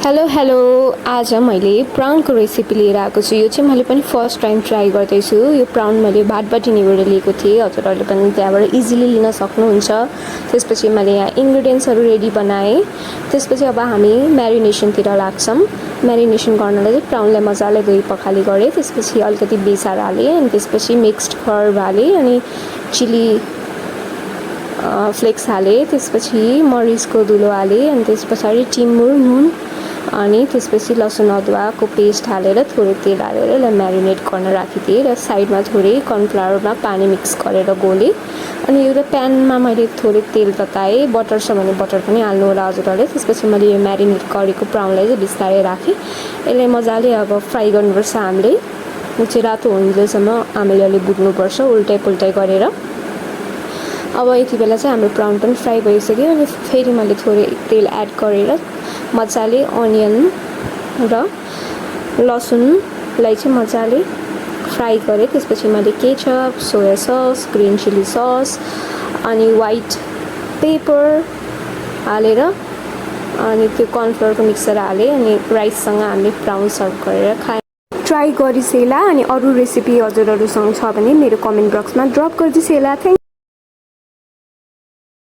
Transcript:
Hello आज मैले प्राउनको recipe लिएर आएको छु। यो चाहिँ मैले पनि फर्स्ट टाइम ट्राई गर्दैछु। यो प्राउन मैले भाटबटिनीबाट लिएको थिएँ। हजुरहरूले पनि त्यहाँबाट इजिली लिन सक्नुहुन्छ। त्यसपछि मैले यहाँ इन्ग्रेडियन्ट्सहरू रेडी बनाएँ। त्यसपछि अब हामी म्यारिनेसनतिर लाग्छौँ। म्यारिनेसन गर्नलाई चाहिँ प्राउनलाई मजाले धोइ पखाली गरेँ। त्यसपछि अलिकति बेसार हालेँ अनि त्यसपछि मिक्स्ड हर्ब हालेँ अनि चिली फ्लेक्स हालेँ। त्यसपछि मरिचको धुलो हालेँ अनि त्यस पछाडि टिमुर नुन अनि त्यसपछि लसुन अदुवाको पेस्ट हालेर थोरै तेल हालेर यसलाई म्यारिनेट गर्न राखिदिएँ र साइडमा थोरै कर्नफ्लावरमा पानी मिक्स गरेर गोलेँ। अनि एउटा प्यानमा मैले थोरै तेल तताएँ। बटर छ भने बटर पनि हाल्नु होला हजुरहरूले। त्यसपछि मैले यो म्यारिनेट गरेको प्राउनलाई चाहिँ बिस्तारै राखेँ। यसलाई मजाले अब फ्राई गर्नुपर्छ। हामीले यो चाहिँ रातो हुन्जेलसम्म हामीले अलि भुट्नुपर्छ उल्टाइ पुल्टाइ गरेर। अब यति बेला चाहिँ हाम्रो प्राउन पनि फ्राई भइसक्यो। अनि फेरि मैले थोरै तेल एड गरेर मजाले अनियन र लसुनलाई चाहिँ मजाले फ्राई गरेँ। त्यसपछि मैले ketchup, soya sauce, green chilli sauce अनि वाइट पेपर हालेर अनि त्यो कर्नफ्लोरको मिक्सर हालेँ अनि राइससँग हामीले प्राउन सर्भ गरेर खाएँ। ट्राई गरिसेला अनि अरू रेसिपी हजुरहरूसँग छ भने मेरो कमेन्ट बक्समा ड्रप गरिदिसेला।